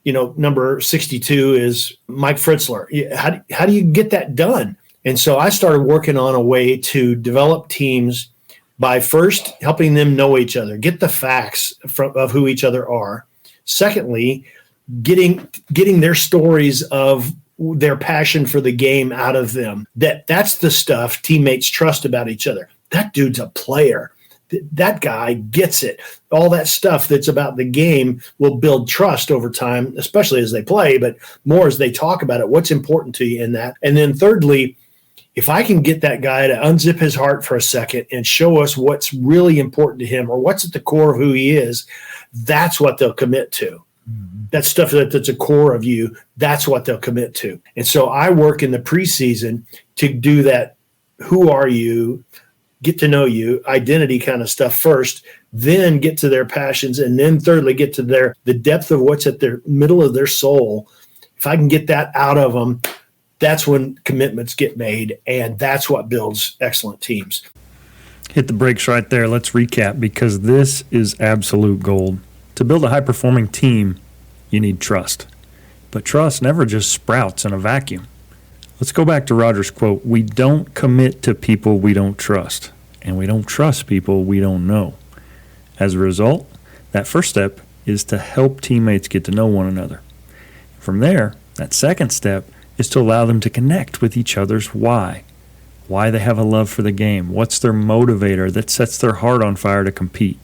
number 62 is Mike Fritzler. How do you get that done? And so I started working on a way to develop teams by first helping them know each other, get the facts of who each other are. Secondly, getting their stories of their passion for the game out of them. That's the stuff teammates trust about each other. That dude's a player. That guy gets it. All that stuff that's about the game will build trust over time, especially as they play, but more as they talk about it. What's important to you in that? And then thirdly, if I can get that guy to unzip his heart for a second and show us what's really important to him or what's at the core of who he is, that's what they'll commit to. Mm-hmm. That stuff that's a core of you, that's what they'll commit to. And so I work in the preseason to do that. Who are you? Get to know you, identity kind of stuff first, then get to their passions, and then thirdly, get to the depth of what's at the middle of their soul. If I can get that out of them, that's when commitments get made, and that's what builds excellent teams. Hit the brakes right there. Let's recap, because this is absolute gold. To build a high-performing team, you need trust. But trust never just sprouts in a vacuum. Let's go back to Roger's quote, "We don't commit to people we don't trust. and we don't trust people we don't know. As a result, that first step is to help teammates get to know one another. From there, that second step is to allow them to connect with each other's why they have a love for the game, what's their motivator that sets their heart on fire to compete.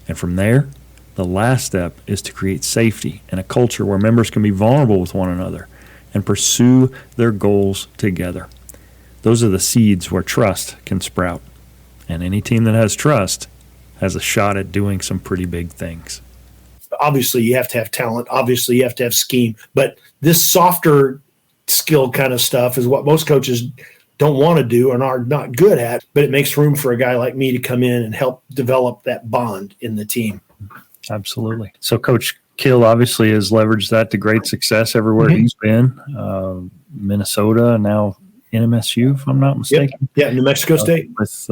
And from there, the last step is to create safety and a culture where members can be vulnerable with one another and pursue their goals together. Those are the seeds where trust can sprout. And any team that has trust has a shot at doing some pretty big things. Obviously, you have to have talent. Obviously, you have to have scheme. But this softer skill kind of stuff is what most coaches don't want to do and are not good at. But it makes room for a guy like me to come in and help develop that bond in the team. Absolutely. So Coach Kill obviously has leveraged that to great success everywhere he's been. Minnesota, now NMSU, if I'm not mistaken. Yep. Yeah, New Mexico State. With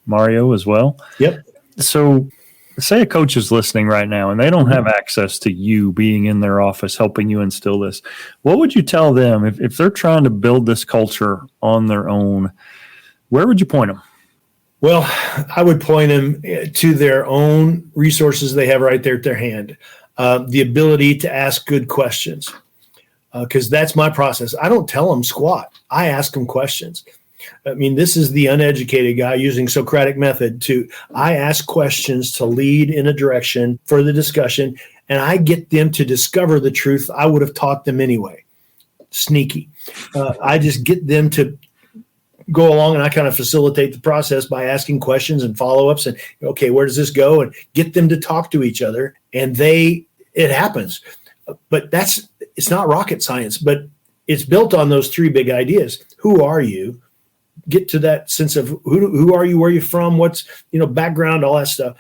Mario as well. Yep. So say a coach is listening right now and they don't have access to you being in their office helping you instill this. What would you tell them if they're trying to build this culture on their own? Where would you point them? Well, I would point them to their own resources they have right there at their hand. The ability to ask good questions, because that's my process. I don't tell them squat. I ask them questions. I mean, this is the uneducated guy using Socratic method I ask questions to lead in a direction for the discussion, and I get them to discover the truth I would have taught them anyway. Sneaky. I just get them to go along, and I kind of facilitate the process by asking questions and follow-ups and, okay, where does this go? And get them to talk to each other, and it happens. But it's not rocket science, but it's built on those three big ideas. Who are you? Get to that sense of who are you, where are you from, what's, background, all that stuff.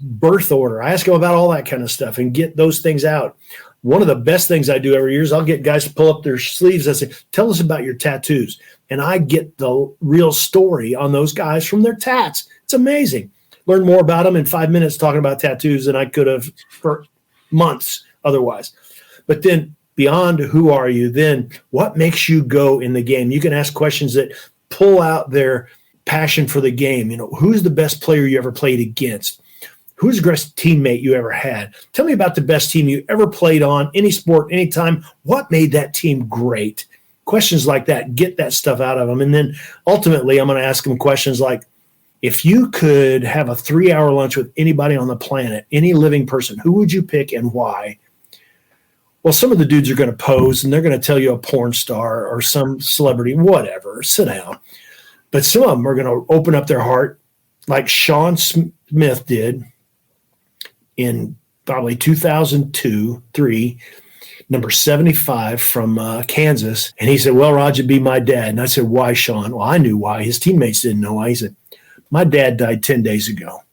Birth order. I ask them about all that kind of stuff and get those things out. One of the best things I do every year is I'll get guys to pull up their sleeves and say, tell us about your tattoos. And I get the real story on those guys from their tats. It's amazing. Learn more about them in 5 minutes talking about tattoos than I could have for months otherwise. But then beyond who are you, then what makes you go in the game? You can ask questions that pull out their passion for the game. Who's the best player you ever played against? Who's the best teammate you ever had? Tell me about the best team you ever played on, any sport, anytime. What made that team great? Questions like that, get that stuff out of them. And then ultimately, I'm going to ask them questions like, if you could have a 3-hour lunch with anybody on the planet, any living person, who would you pick and why? Well, some of the dudes are going to pose and they're going to tell you a porn star or some celebrity, whatever, sit down. But some of them are going to open up their heart like Sean Smith did in probably 2002-3, number 75 from Kansas. And he said, well, Roger, be my dad. And I said, why, Sean? Well, I knew why. His teammates didn't know why. He said, my dad died 10 days ago.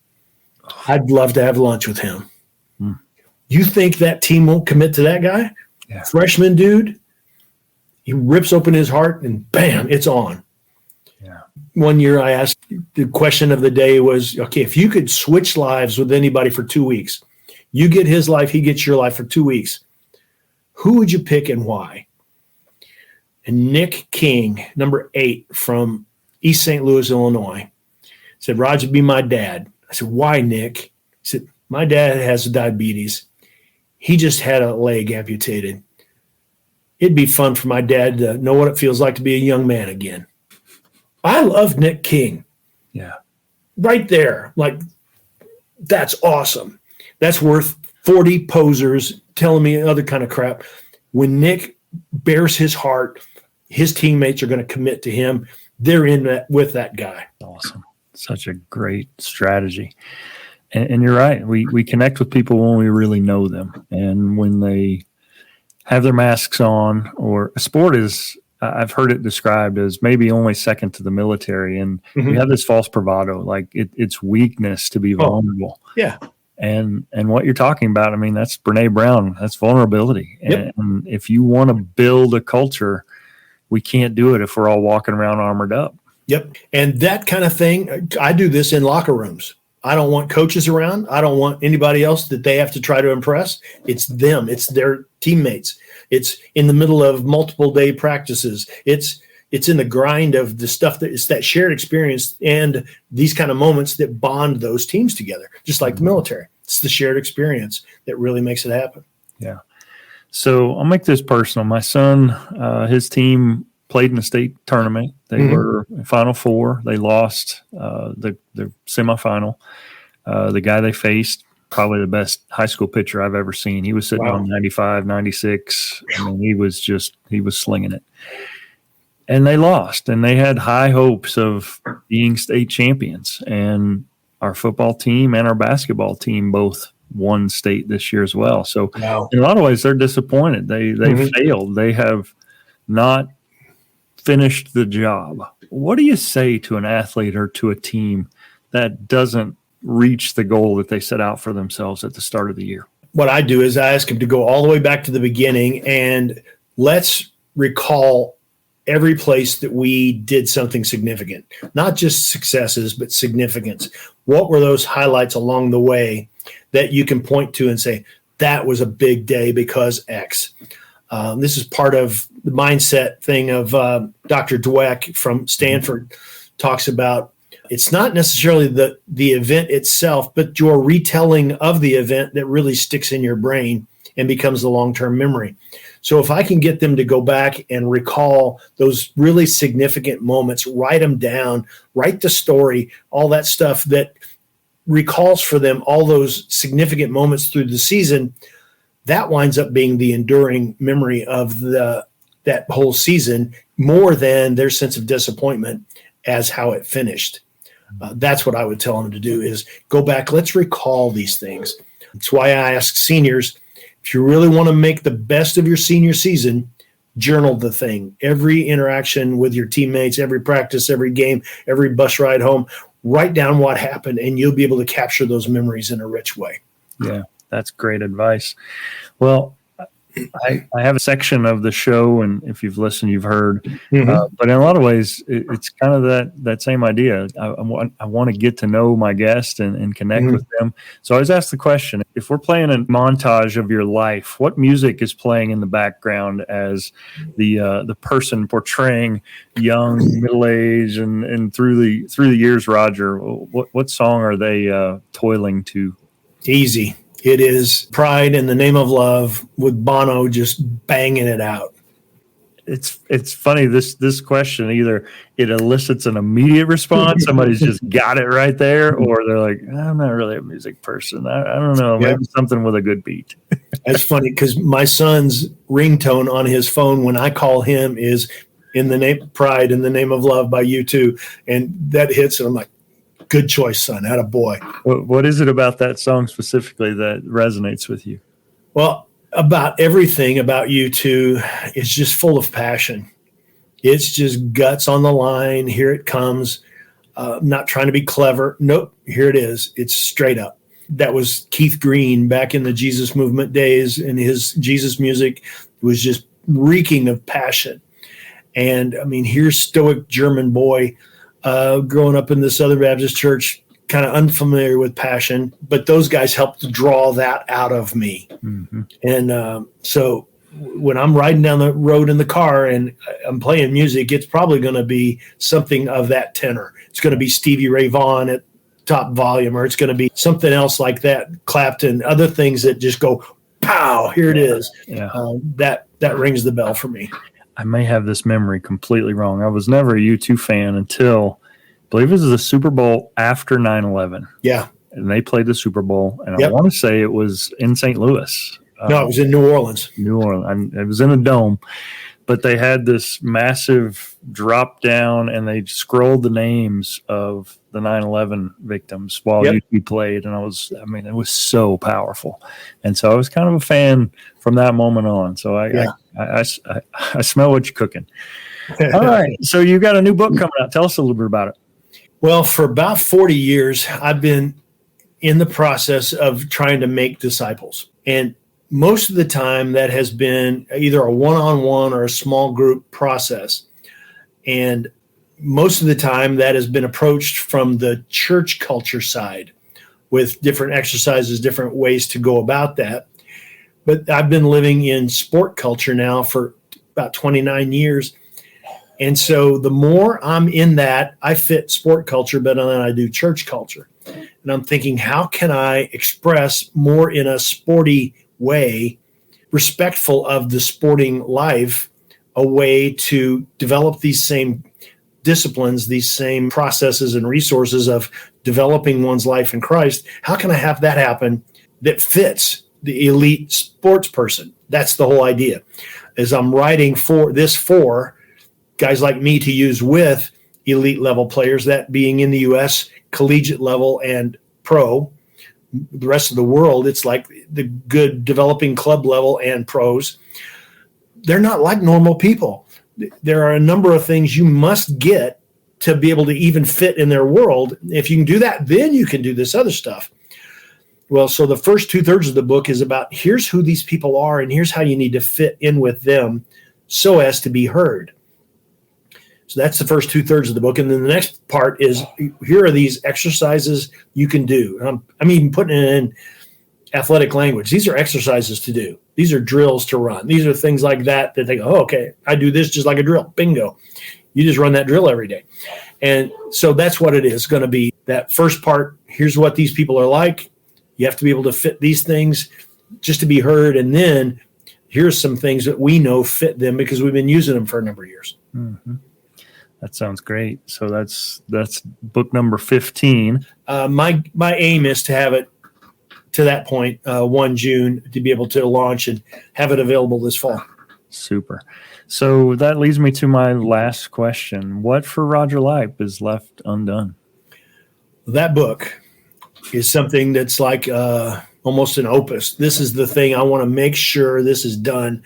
I'd love to have lunch with him. You think that team won't commit to that guy? Yeah. Freshman dude, he rips open his heart and bam, it's on. Yeah. One year I asked, the question of the day was, okay, if you could switch lives with anybody for 2 weeks, you get his life, he gets your life for 2 weeks, who would you pick and why? And Nick King, number 8 from East St. Louis, Illinois, said, Roger, be my dad. I said, why, Nick? He said, my dad has diabetes. He just had a leg amputated. It'd be fun for my dad to know what it feels like to be a young man again. I love Nick King. Yeah. Right there. Like, that's awesome. That's worth 40 posers telling me other kind of crap. When Nick bears his heart, his teammates are going to commit to him. They're in that with that guy. Awesome. Such a great strategy. And you're right. We connect with people when we really know them. And when they have their masks on, or a sport is, I've heard it described as maybe only second to the military. And we have this false bravado, like it's weakness to be vulnerable. Yeah. And what you're talking about, I mean, that's Brene Brown. That's vulnerability. Yep. And if you want to build a culture, we can't do it if we're all walking around armored up. Yep. And that kind of thing, I do this in locker rooms. I don't want coaches around. I don't want anybody else that they have to try to impress. It's them. It's their teammates. It's in the middle of multiple day practices. It's, it's in the grind of the stuff that it's that shared experience and these kind of moments that bond those teams together, just like the military. It's the shared experience that really makes it happen. Yeah. So I'll make this personal. My son, his team played in the state tournament. They were Final Four. They lost the semifinal. The guy they faced, probably the best high school pitcher I've ever seen. He was sitting on 95, 96. I mean, he was slinging it. And they lost, and they had high hopes of being state champions. And our football team and our basketball team both won state this year as well. So in a lot of ways, they're disappointed. They failed. They have not finished the job. What do you say to an athlete or to a team that doesn't reach the goal that they set out for themselves at the start of the year? What I do is I ask them to go all the way back to the beginning and let's recall every place that we did something significant, not just successes, but significance. What were those highlights along the way that you can point to and say, that was a big day because X? This is part of the mindset thing of Dr. Dweck from Stanford talks about. It's not necessarily the event itself, but your retelling of the event that really sticks in your brain and becomes the long-term memory. So if I can get them to go back and recall those really significant moments, write them down, write the story, all that stuff that recalls for them all those significant moments through the season, that winds up being the enduring memory of that whole season more than their sense of disappointment as how it finished. That's what I would tell them to do is go back. Let's recall these things. That's why I ask seniors, if you really want to make the best of your senior season, journal the thing. Every interaction with your teammates, every practice, every game, every bus ride home, write down what happened, and you'll be able to capture those memories in a rich way. Yeah, that's great advice. Well, I have a section of the show, and if you've listened, you've heard. But in a lot of ways, it's kind of that same idea. I want to get to know my guest and connect with them. So I always ask the question, if we're playing a montage of your life, what music is playing in the background as the person portraying young, middle-aged, and through the years, Roger? What song are they toiling to? Easy. It is Pride in the Name of Love with Bono just banging it out. It's funny, this question, either it elicits an immediate response, somebody's just got it right there, or they're like, I'm not really a music person. I don't know, maybe something with a good beat. That's funny because my son's ringtone on his phone when I call him is in the name Pride in the Name of Love by U2, and that hits and I'm like, good choice, son. Atta boy. What is it about that song specifically that resonates with you? Well, about everything about U2 is just full of passion. It's just guts on the line. Here it comes. Not trying to be clever. Nope. Here it is. It's straight up. That was Keith Green back in the Jesus movement days, and his Jesus music was just reeking of passion. And I mean, here's stoic German boy growing up in the Southern Baptist Church, kind of unfamiliar with passion, but those guys helped to draw that out of me. And so when I'm riding down the road in the car and I'm playing music, it's probably going to be something of that tenor. It's going to be Stevie Ray Vaughan at top volume, or it's going to be something else like that, Clapton, other things that just go, pow, here it is. That rings the bell for me. I may have this memory completely wrong. I was never a U2 fan until, I believe it was the Super Bowl after 9/11. Yeah. And they played the Super Bowl, and I want to say it was in St. Louis. No, it was in New Orleans. It was in a dome. But they had this massive drop down, and they scrolled the names of the 9/11 victims while U2 played. And it was so powerful. And so I was kind of a fan from that moment on. So I smell what you're cooking. All right. So you got a new book coming out. Tell us a little bit about it. Well, for about 40 years, I've been in the process of trying to make disciples. And most of the time that has been either a one-on-one or a small group process. And most of the time that has been approached from the church culture side with different exercises, different ways to go about that. But I've been living in sport culture now for about 29 years. And so the more I'm in that, I fit sport culture better than I do church culture. And I'm thinking, how can I express more in a sporty way, respectful of the sporting life, a way to develop these same disciplines, these same processes and resources of developing one's life in Christ? How can I have that happen that fits the elite sports person? That's the whole idea. As I'm writing for guys like me to use with elite level players, that being in the U.S., collegiate level and pro. The rest of the world, it's like the good developing club level and pros. They're not like normal people. There are a number of things you must get to be able to even fit in their world. If you can do that, then you can do this other stuff. Well, so the first 2/3 of the book is about here's who these people are and here's how you need to fit in with them so as to be heard. So that's the first 2/3 of the book. And then the next part is here are these exercises you can do. I'm even putting it in athletic language. These are exercises to do. These are drills to run. These are things like that they go, oh, okay, I do this just like a drill. Bingo. You just run that drill every day. And so that's what it is going to be. That first part, here's what these people are like. You have to be able to fit these things just to be heard. And then here's some things that we know fit them because we've been using them for a number of years. Mm-hmm. That sounds great. So that's book number 15. My aim is to have it to that point, 1 June, to be able to launch and have it available this fall. Super. So that leads me to my last question. What for Roger Lipe is left undone? That book is something that's like almost an opus. This is the thing I want to make sure this is done,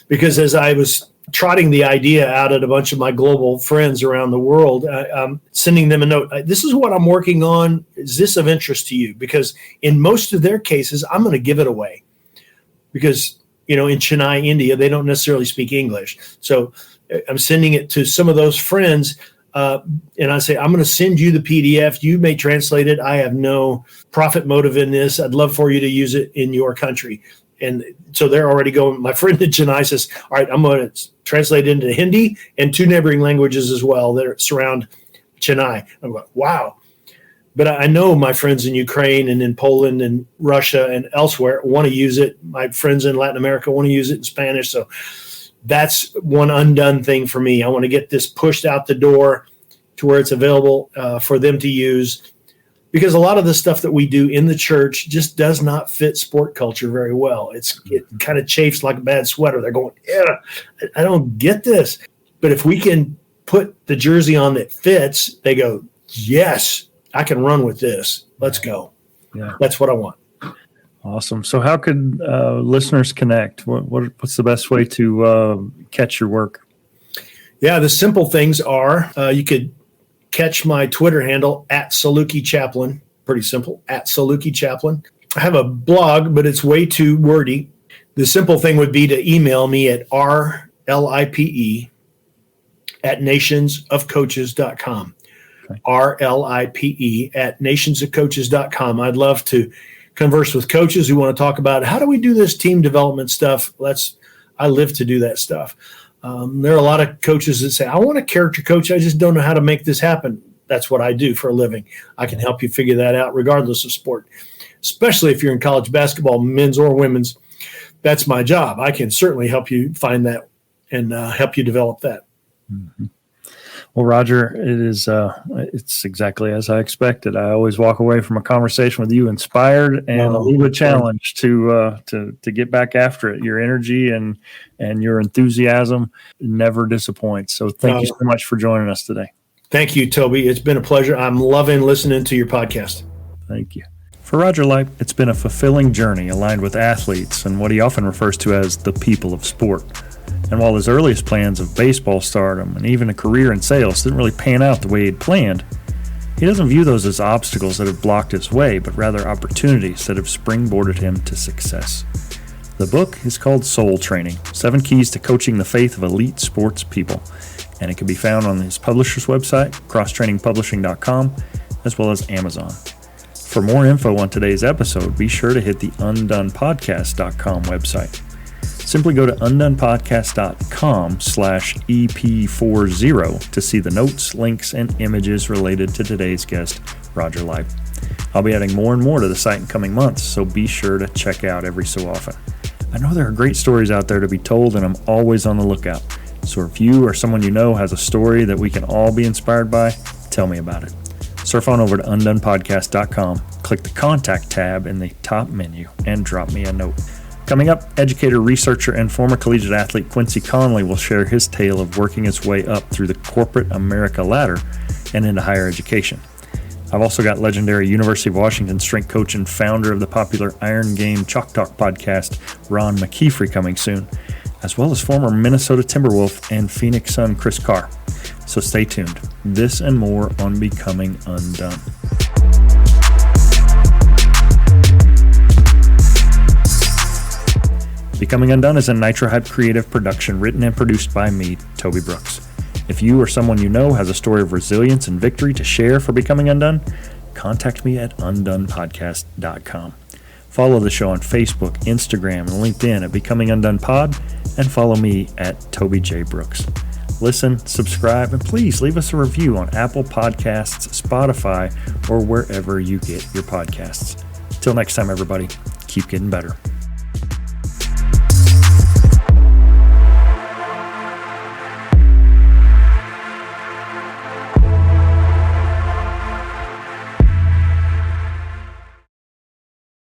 because as I was trotting the idea out at a bunch of my global friends around the world, I'm sending them a note. This is what I'm working on. Is this of interest to you? Because in most of their cases, I'm going to give it away because, in Chennai, India, they don't necessarily speak English. So I'm sending it to some of those friends. And I say, I'm going to send you the PDF. You may translate it. I have no profit motive in this. I'd love for you to use it in your country. And so they're already going. My friend in Chennai says, all right, I'm going to translate it into Hindi and 2 neighboring languages as well that surround Chennai. I'm going, wow. But I know my friends in Ukraine and in Poland and Russia and elsewhere want to use it. My friends in Latin America want to use it in Spanish. So that's one undone thing for me. I want to get this pushed out the door to where it's available for them to use. Because a lot of the stuff that we do in the church just does not fit sport culture very well. It kind of chafes like a bad sweater. They're going, I don't get this. But if we can put the jersey on that fits, they go, yes, I can run with this. Let's go. Yeah. That's what I want. Awesome. So how could listeners connect? What's the best way to catch your work? Yeah, the simple things are you could catch my Twitter handle at Saluki Chaplain. Pretty simple, at Saluki Chaplain. I have a blog, but it's way too wordy. The simple thing would be to email me at rlipe@nationsofcoaches.com. Okay. rlipe@nationsofcoaches.com. I'd love to converse with coaches who want to talk about how do we do this team development stuff. I live to do that stuff. There are a lot of coaches that say, I want a character coach. I just don't know how to make this happen. That's what I do for a living. I can help you figure that out regardless of sport, especially if you're in college basketball, men's or women's. That's my job. I can certainly help you find that and help you develop that. Mm-hmm. Well, Roger, it's exactly as I expected. I always walk away from a conversation with you inspired and a little bit challenged to get back after it. Your energy and your enthusiasm never disappoints. So thank you so much for joining us today. Thank you, Toby. It's been a pleasure. I'm loving listening to your podcast. Thank you. For Roger Lipe, it's been a fulfilling journey aligned with athletes and what he often refers to as the people of sport. And while his earliest plans of baseball stardom and even a career in sales didn't really pan out the way he'd planned, he doesn't view those as obstacles that have blocked his way, but rather opportunities that have springboarded him to success. The book is called Soul Training, 7 Keys to Coaching the Faith of Elite Sports People, and it can be found on his publisher's website, crosstrainingpublishing.com, as well as Amazon. For more info on today's episode, be sure to hit the undonepodcast.com website. Simply go to undonepodcast.com/EP40 to see the notes, links, and images related to today's guest, Roger Lipe. I'll be adding more and more to the site in coming months, so be sure to check out every so often. I know there are great stories out there to be told, and I'm always on the lookout. So if you or someone you know has a story that we can all be inspired by, tell me about it. Surf on over to undonepodcast.com, click the Contact tab in the top menu, and drop me a note. Coming up, educator, researcher, and former collegiate athlete Quincy Conley will share his tale of working his way up through the corporate America ladder and into higher education. I've also got legendary University of Washington strength coach and founder of the popular Iron Game Chalk Talk podcast, Ron McKeefrey, coming soon, as well as former Minnesota Timberwolf and Phoenix Sun Chris Carr. So stay tuned. This and more on Becoming Undone. Becoming Undone is a Nitro Hype creative production written and produced by me, Toby Brooks. If you or someone you know has a story of resilience and victory to share for Becoming Undone, contact me at undonepodcast.com. Follow the show on Facebook, Instagram, and LinkedIn at Becoming Undone Pod, and follow me at Toby J. Brooks. Listen, subscribe, and please leave us a review on Apple Podcasts, Spotify, or wherever you get your podcasts. Till next time, everybody, keep getting better.